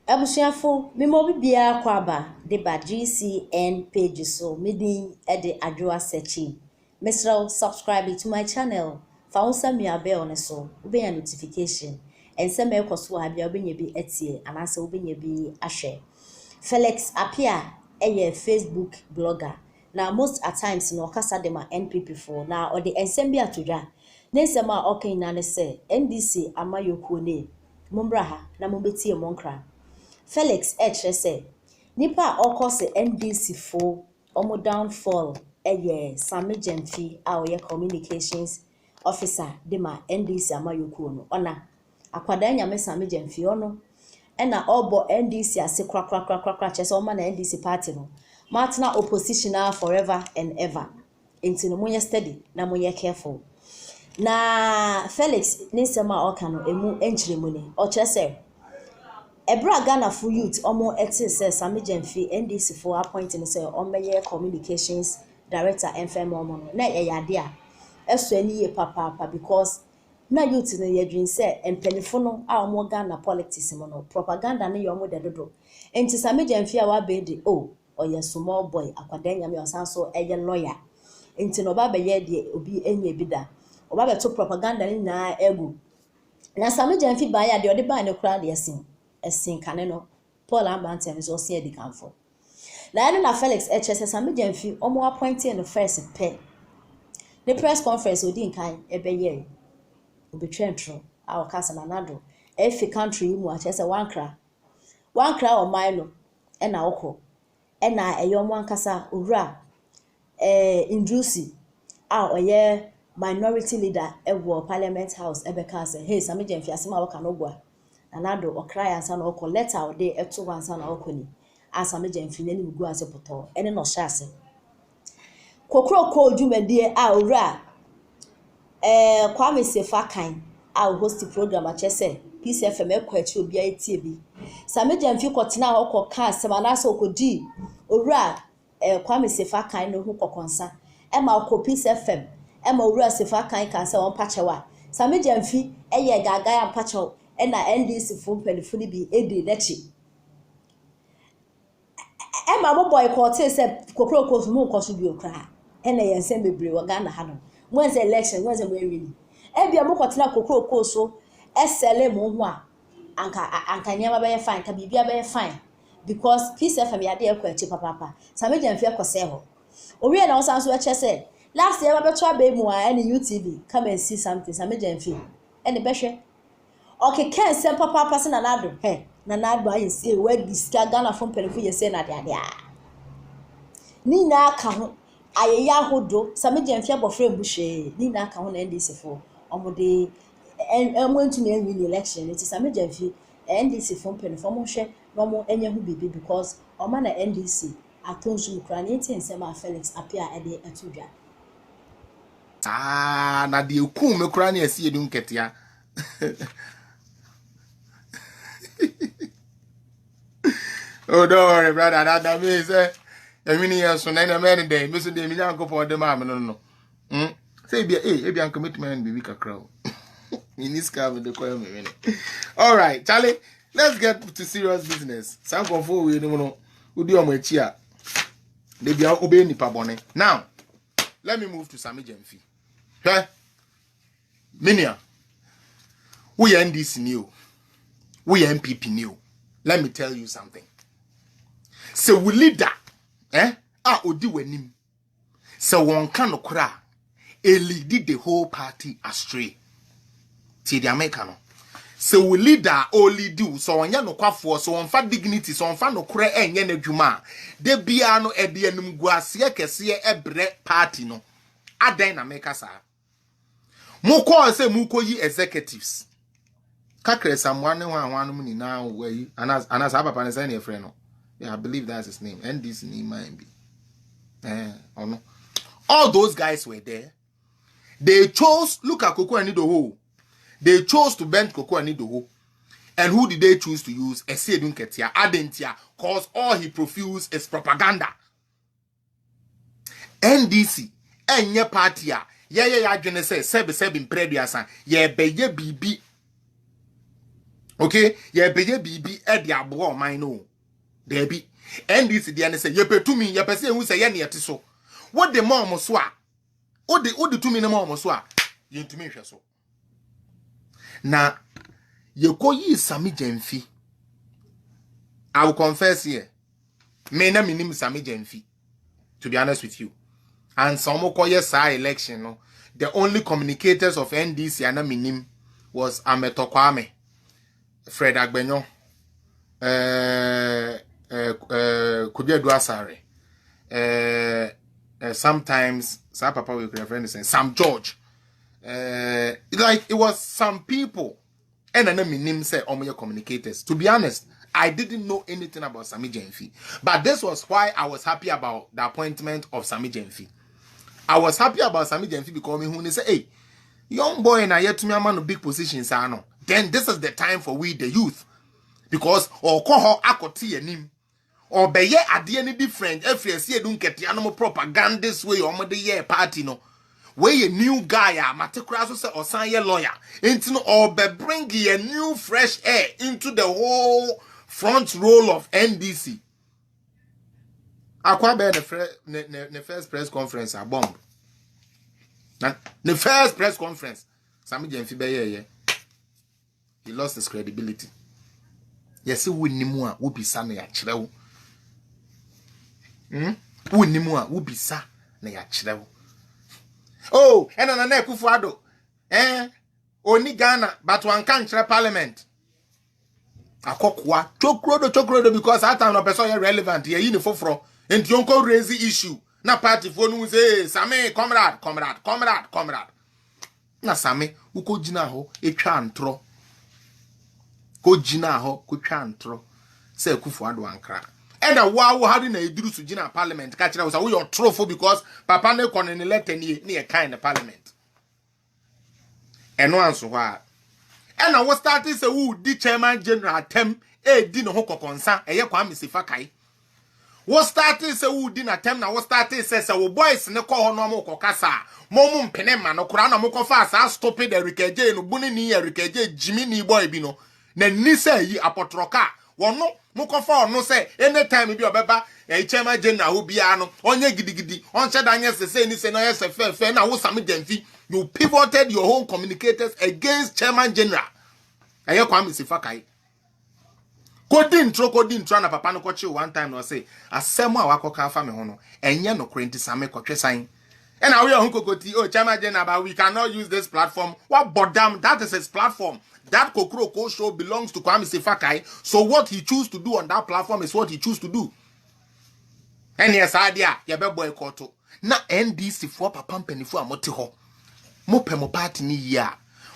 Abusuafo, me mo bibia kwaba de ba GCN page so medin e de adwoa searching. Mesra subscribe to my channel. Fa wonsa mi abel ne so, ubenya notification. Ense me ekoso ha bia ubenya bi etie anase ubenya bi ahwe. Felix Apia eye Facebook blogger. Na most at times no kasa de ma NPP for na or the ensem bi atodwa. Nensem a okay na ne se NDC amayokuo ne. Mombra ha na mombetie monkra. Felix say nipa okose NDC fo omo downfall Sami Jemfi a oye communications officer de ma NDC amayokuo no ona akwada nyame Sami Jemfi ono na obo NDC ase krakrakrakrakra chese o ma na NDC party no matna opposition forever and ever enti no munye steady na munye careful na Felix ninsema oka no emu enchiremu ni o chese Ebra Ghana for youth omo eti se Sami Jemfi NDC for appointing say omeye communications director FM omo no na yade a eso ani ye papa because na youth no yedwin say empenifo no a omo Ghana politics mo no propaganda na ye omo dedodo enti Sami Jemfi a wa be de oye small boy akwada nyame osanso eye lawyer enti no ba be ye de obi enye bida oba be to propaganda ni na egu na Sami Jemfi ba ya de ode ba ne kura de esin kane no Paul Ambantem is also the camfo. Na Felix HS Sami Jemfi omo appointing no first pay. The press conference odi nkan ebeye obetwentro a okasa nanado efi country mu a chese wankra o mine no na okọ na eyo mo ankasa owura Indrusi a oye minority leader ewo parliament house ebeka say hey Sami Jemfi asema woka no gwa Anado okra ansa na okọ letter ode eto ansa na okọ ni Sami Jemfi na ni gu ase poto ene no hye ase kokro ko dwumadie a owura Kwame Sefakan a host program a chese Peace FM ekọ achi obi atie bi Sami Jemfi kotena okọ ka asema na ase okodi owura Kwame Sefakan no hu kokonsa ma okọ Peace FM ma owura Sefakan ka ase won pachewa Sami Jemfi eye gaga ya pachewa na NDC for pelifuni bi edi lechi ma mo boycott say kokro kofu mu nkoso bi okra na yense bebre wo Ghana ha no mwenze election mwenze mo ewini bia mo kotena kokro koso esele mo ho a anka nyama be fine ka bibia be fine because Peace FM ya de ekọ achi papa Sami Jemfi ekose ho owie na osanso eche say last year ba beto abe mu a na UTV come and see something Sami Jemfi ene behwe okay can say papa person nanado nanado ayi say we diska Ghana from pelifo ye say na de ni na aka ho ayeya hodo Sami Jemfi abofra mbuhwe ni na aka ho na NDC fo omode enwentu na enwi election it Sami Jemfi NDC from pelifo mo hwe no mo enye ho bibi because o ma na NDC atonsu kra na enti nsema Felix Apia ede atudwa na de ekum me kra na esi edu nketea Oh, don't worry, brother. That means, I mean, yes, so then a man day, Mr. Demian go for the mamma, no. Say, be a commitment, be weak a crow. In this car with the choir minute. All right, Charlie, let's get to serious business. Some of we don't know who do my cheer. They be obeying the pabone. Now, let me move to Sami Jemfi. Huh? Minia, we NDC new. We MPP new. Let me tell you something. So we leader, odi wenim. So one can okra, lead the whole party astray. See the American. So we leader only do so on no kwafo so on fa dignity so on fa no kra enye na dwuma. De bia no e de anum guase kese ebre party no. Adan na make sa. Mo call say mu koyi executives. Kakre someone one ni now we anas papa ne say na friend no. Yeah, I believe that's his name. And this name might be. Oh no. All those guys were there. They chose, look at Koko Anidoho. They chose to bend Koko Anidoho. And who did they choose to use? Esiedun Ketia, Adentia, cause all he profused is propaganda. NDC, enye party ya. Yeah, jene say, sebe in predia san. Yeah, bibi. Okay, ye beye bibi e de abo man no. There be. NDC dey say ye pe to me, ye pe say hu say ye ne yete so. What the mom so a? What the to me no mom so a? Ye ntumi hwe so. Na ye koyi Sammy Gyamfi. I will confess here. Me na minim Sammy Gyamfi. To be honest with you. And some koye sa election no. The only communicators of NDC and minim was Ameto Kwame, Fred Agbenyo, Kujedu Asare, sometimes some papa will refer to Sam George. Like it was some people, and then minim say omoye communicators. To be honest, I didn't know anything about Sammy Gyamfi, but this was why I was happy about the appointment of Sammy Gyamfi. I was happy about Sammy Gyamfi because me who say, hey, young boy and I yet to me a man of big positions, then this is the time for we the youth. Because or call her akoti nim or be ye ade any different if you see don't get animal propaganda this way or mother year party no. Where a new guy matekura so say or sign ye lawyer into no or be bring a new fresh air into the whole front row of NDC. Akwa be the first press conference a bomb. The first press conference, Sammy Gyamfi be here. He lost his credibility. Yes, we nimu a wo bisa na ya kire wo. Wo nimu a wo bisa na ya kire wo. Oh, ena na Akufo-Addo. Oni Ghana but one can't kire parliament. Akokwa chokrodo because that time no person relevant here yin foforo. Enti onko raise issue. Na party for no say Sammy comrade. Na Sammy uko jina ho etwa antro. Ko jina ho ko twa antro. Say Akufo-Addo ankra. And a wow had na eduru su jina parliament ka kira we your trophy because papa ne kon ne letter ni e kind parliament. Eno anso ho and I was starting say who di chairman general tem di no ho kokonsa eye Kwame Sefakai. Was starting say who di na tem na was starting say wo boys ne ko ho no mo kokasa mo mpene ma no kura na mo kofa sa stupid erikeje no buni ni erikeje jimi ni boy bi no na ni say yi apotroka wono mo kofa ono say anytime bi obeba chairman general ho bia no onye gidigidi on shedanye say ni say no yes fe na wo Sammy Gyamfi. You pivoted your own communicators against chairman general. Aye Kwame Sefakai. Kodin tro na papa no kochi one time no say asemo a wakoka fa me ho no enye no krenti same kotwe san. And now we are hunkokoti chairman general but we cannot use this platform. What bodam that is his platform. That Kokroko show belongs to Kwame Sefakai. So what he choose to do on that platform is what he choose to do. And yes idea ye be boycott. Na NDC for papa mpanifu amote ho. Mope mo party ni ya.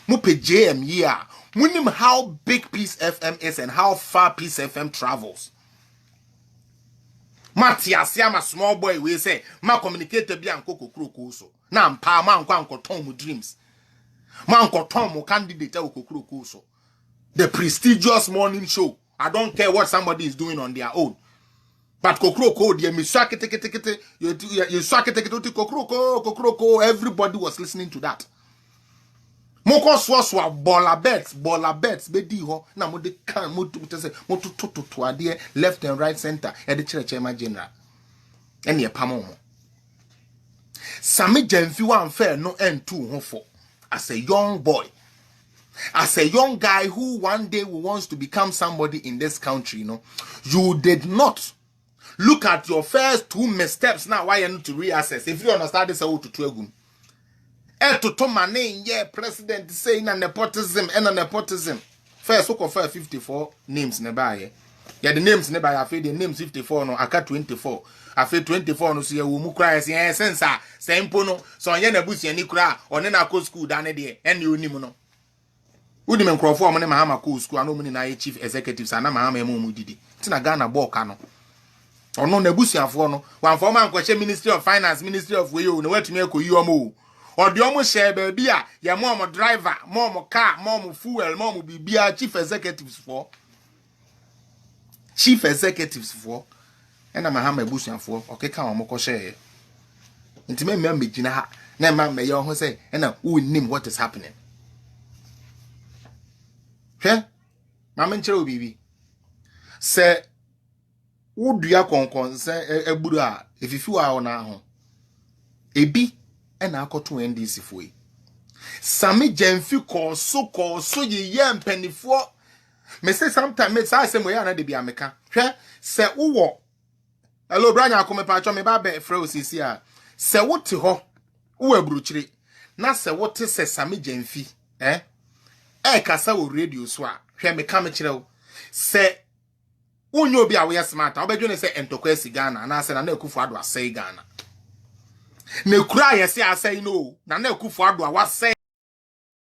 Mope JM ya. Munim how big Peace FM is and how far Peace FM travels. Matiasia ma small boy we say ma communicate bi anko Kokroko so. Na mpa ma anko ton mu dreams. Ma anko ton mu candidate Kokroko so. The prestigious morning show. I don't care what somebody is doing on their own. But Kokroko, Kokroko, everybody was listening to that. Moko swaswa baller bets, bedi ho, na mo de kan mo to adie left and right center, e de chairman general. Ene e pamo mo. Sammy Gyamfi wan fair no end too ho for as a young boy. As a young guy who one day wants to become somebody in this country, you did not look at your first 2 missteps now. Why you need to reassess? If you understand this, I will to twegum. To my name, yeah, president saying and nepotism and nepotism. First, look for 54 names nearby. Yeah, the names nearby. I feel the names 54 no. I got 24. I feel 24 no. See you mu cry. See, sense same pono. So I na busi any cry. Or na go school down there. And you nimu no. Udi men crop for money mahama cool school. I know many na chief executives. I na mahama emu didi. Tina Ghana boka no. Or no nebusiafo no one former question Ministry of Finance, Ministry of Way, no way to make you or the almost share baby, ya mom driver, mom car, mom fuel, mom be chief executives for and I'm a hammer busiafo, okay, come on, moko share. Intimate member, Gina, Nema may young say, and who name what is happening. Okay? na menkyere obibi se wodua konkon se eburu a efifi wa ho na ho ebi na akoto NDC foi Sami Jemfi ko so ye mpanifo me say sometimes me say mo ya na de bia meka hwe se wo hello branya akome pa cho me ba be frɛ osisi a se wote ho wo aburukyire na se wote se Sami Jemfi kasa wo radio so a hwe me ka me kyerɛ wo se wonyo bi a wo smart a obedwo ne se entokwa si Ghana na se na Akufo Addo asɛe Ghana na kura yesi asɛe no na Akufo Addo a wasɛe